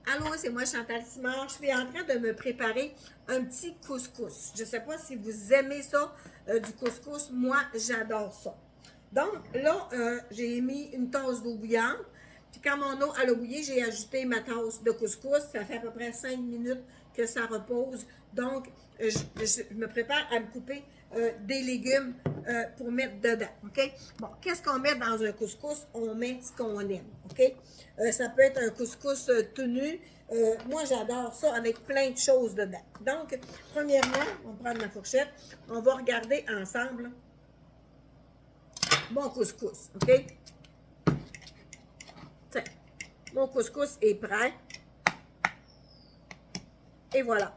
Allô, c'est moi Chantal Simard. Je suis en train de me préparer un petit couscous. Je ne sais pas si vous aimez ça, du couscous. Moi, j'adore ça. Donc là, j'ai mis une tasse d'eau bouillante. Puis quand mon eau a bouilli, j'ai ajouté ma tasse de couscous. Ça fait à peu près 5 minutes que ça repose. Donc, je me prépare à me couper des légumes pour mettre dedans. OK? Bon, qu'est-ce qu'on met dans un couscous? On met ce qu'on aime. OK? Ça peut être un couscous tout nu. Moi, j'adore ça avec plein de choses dedans. Donc, premièrement, on va prendre ma fourchette. On va regarder ensemble mon couscous. OK? Tiens, mon couscous est prêt. Et voilà.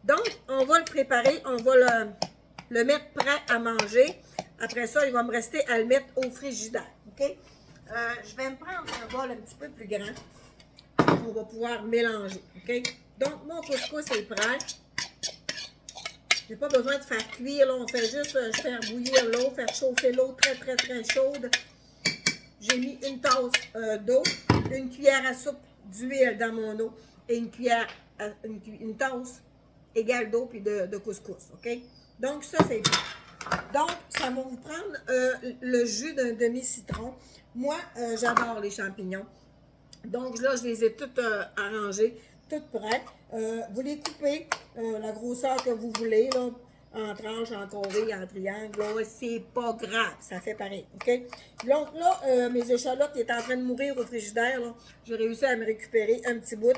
Donc, on va le préparer. On va le mettre prêt à manger. Après ça, il va me rester à le mettre au frigidaire. OK? Je vais me prendre un bol un petit peu plus grand. On va pouvoir mélanger. OK? Donc, mon couscous est prêt. Je n'ai pas besoin de faire cuire. Là. On fait juste faire bouillir l'eau, faire chauffer l'eau très, très, très chaude. J'ai mis une tasse d'eau, une cuillère à soupe d'huile dans mon eau et une tasse égale d'eau puis de couscous. OK? Donc, ça, c'est fait. Donc, ça va vous prendre le jus d'un demi-citron. Moi, j'adore les champignons. Donc là, je les ai toutes arrangées, toutes prêtes. Vous les coupez la grosseur que vous voulez, là, en tranches, en carré, en triangle. C'est pas grave, ça fait pareil, OK? Donc là, mes échalotes étaient en train de mourir au frigidaire. J'ai réussi à me récupérer un petit bout.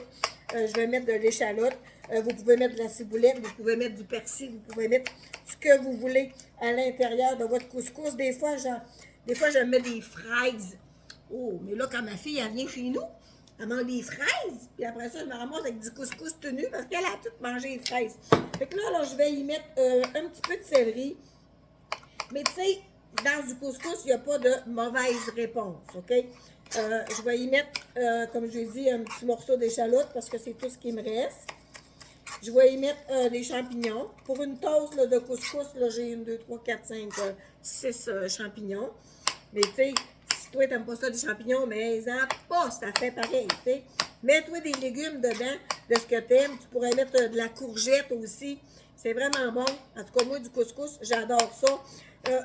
Je vais mettre de l'échalote. Vous pouvez mettre de la ciboulette, vous pouvez mettre du persil, vous pouvez mettre ce que vous voulez à l'intérieur de votre couscous. Des fois, je mets des fraises. Oh, mais là, quand ma fille, elle vient chez nous, elle mange des fraises, puis après ça, je me ramasse avec du couscous tenu parce qu'elle a tout mangé les fraises. Fait que là, je vais y mettre un petit peu de céleri. Mais tu sais, dans du couscous, il n'y a pas de mauvaise réponse, OK? Je vais y mettre, comme je l'ai dit, un petit morceau d'échalote parce que c'est tout ce qui me reste. Je vais y mettre des champignons. Pour une tasse là, de couscous, j'ai 1, 2, 3, 4, 5, 6 champignons. Mais tu sais, si toi, t'aimes pas ça des champignons, mais ça pas, ça fait pareil, tu sais. Mets-toi des légumes dedans, de ce que t'aimes. Tu pourrais mettre de la courgette aussi. C'est vraiment bon. En tout cas, moi, du couscous, j'adore ça.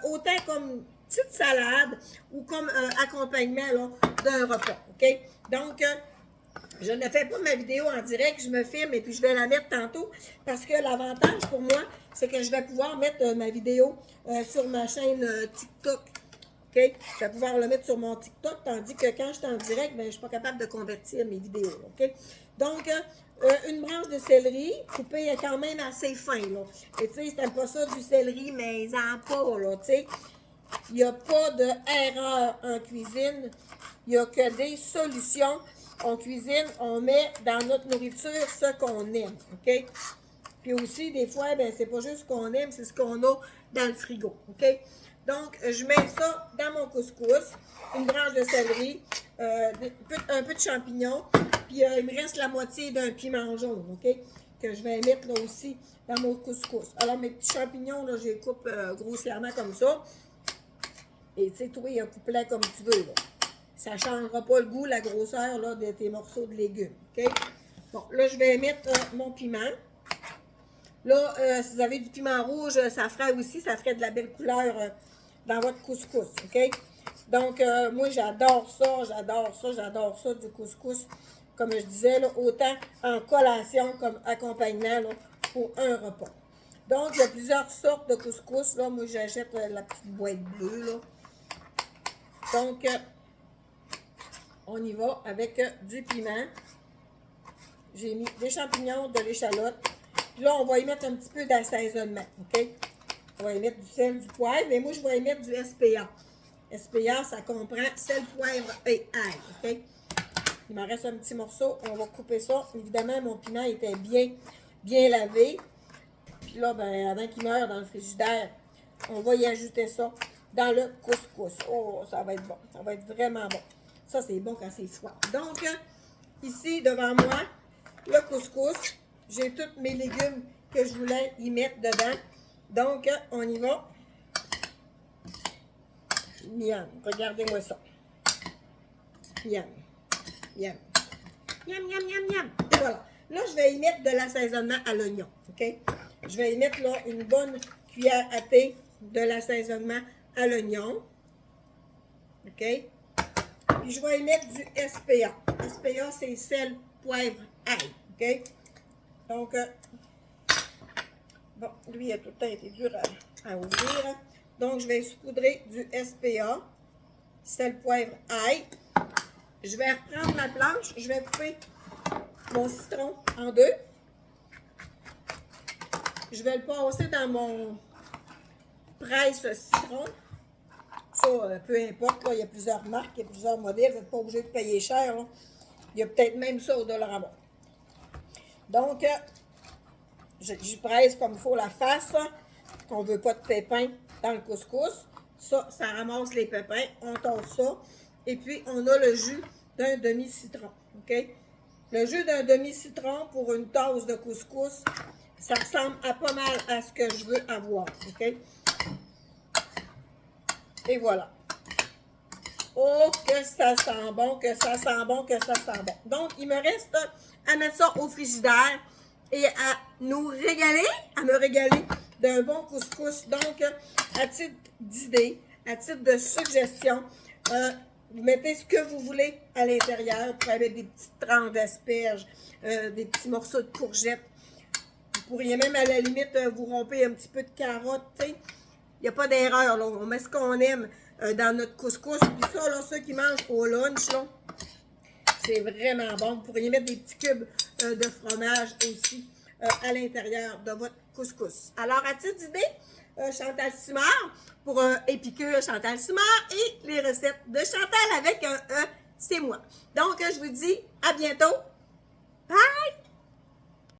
Autant comme petite salade ou comme accompagnement d'un repas, OK? Donc, je ne fais pas ma vidéo en direct, je me filme et puis je vais la mettre tantôt parce que l'avantage pour moi, c'est que je vais pouvoir mettre ma vidéo sur ma chaîne TikTok. OK? Je vais pouvoir le mettre sur mon TikTok, tandis que quand je suis en direct, ben, je ne suis pas capable de convertir mes vidéos. OK? Donc, une branche de céleri coupée quand même assez fin. Là. Et tu sais, si tu n'aimes pas ça du céleri, mais en pas, là, tu sais. Il n'y a pas d'erreur en cuisine. Il n'y a que des solutions. On cuisine, on met dans notre nourriture ce qu'on aime. OK? Puis aussi, des fois, ben, c'est pas juste ce qu'on aime, c'est ce qu'on a dans le frigo. OK? Donc, je mets ça dans mon couscous. Une branche de céleri, un peu de champignons. Puis, il me reste la moitié d'un piment jaune. OK? Que je vais mettre là aussi dans mon couscous. Alors, mes petits champignons, là, je les coupe grossièrement comme ça. Et tu sais, toi, coupe-la comme tu veux. Là. Ça ne changera pas le goût, la grosseur là, de tes morceaux de légumes. OK? Bon, là, je vais mettre mon piment. Là, si vous avez du piment rouge, ça ferait aussi, ça ferait de la belle couleur dans votre couscous. OK? Donc, moi, j'adore ça, du couscous. Comme je disais, là, autant en collation comme accompagnement là, pour un repas. Donc, il y a plusieurs sortes de couscous. Là. Moi, j'achète la petite boîte bleue. Là. Donc, on y va avec du piment. J'ai mis des champignons, de l'échalote. Puis là, on va y mettre un petit peu d'assaisonnement, OK? On va y mettre du sel, du poivre. Mais moi, je vais y mettre du SPA. SPA, ça comprend sel, poivre et ail, OK? Il m'en reste un petit morceau. On va couper ça. Évidemment, mon piment était bien lavé. Puis là, ben, avant qu'il meure dans le frigidaire, on va y ajouter ça dans le couscous. Oh, ça va être bon. Ça va être vraiment bon. Ça, c'est bon quand c'est froid. Donc, ici, devant moi, le couscous. J'ai tous mes légumes que je voulais y mettre dedans. Donc, on y va. Miam. Regardez-moi ça. Miam. Miam. Miam, miam, miam, miam. Et voilà. Là, je vais y mettre de l'assaisonnement à l'oignon. OK? Je vais y mettre là une bonne cuillère à thé de l'assaisonnement à l'oignon. OK? Puis je vais y mettre du SPA. SPA, c'est sel, poivre, ail. OK? Donc, bon, lui, il a tout le temps été dur à ouvrir. Donc, je vais saupoudrer du SPA, sel, poivre, ail. Je vais reprendre ma planche. Je vais couper mon citron en deux. Je vais le passer dans mon presse citron. Ça, peu importe, là, il y a plusieurs marques, il y a plusieurs modèles. Vous n'êtes pas obligé de payer cher. Là. Il y a peut-être même ça au $. Donc, j'y presse comme il faut la face. On ne veut pas de pépins dans le couscous. Ça ramasse les pépins. On tosse ça. Et puis, on a le jus d'un demi-citron. OK? Le jus d'un demi-citron pour une tasse de couscous, ça ressemble à pas mal à ce que je veux avoir. OK? Et voilà. Oh, que ça sent bon, que ça sent bon, que ça sent bon. Donc, il me reste à mettre ça au frigidaire et à nous régaler, à me régaler d'un bon couscous. Donc, à titre d'idée, à titre de suggestion, vous mettez ce que vous voulez à l'intérieur. Vous pouvez mettre des petites tranches d'asperges, des petits morceaux de courgettes. Vous pourriez même, à la limite, vous romper un petit peu de carottes, tu sais. Il n'y a pas d'erreur, là. On met ce qu'on aime dans notre couscous. Puis ça, là, ceux qui mangent au lunch, là, c'est vraiment bon. Vous pourriez mettre des petits cubes de fromage aussi à l'intérieur de votre couscous. Alors, à titre d'idée, Chantal Simard, pour Épicure Chantal Simard et les recettes de Chantal avec un E, c'est moi. Donc, je vous dis à bientôt.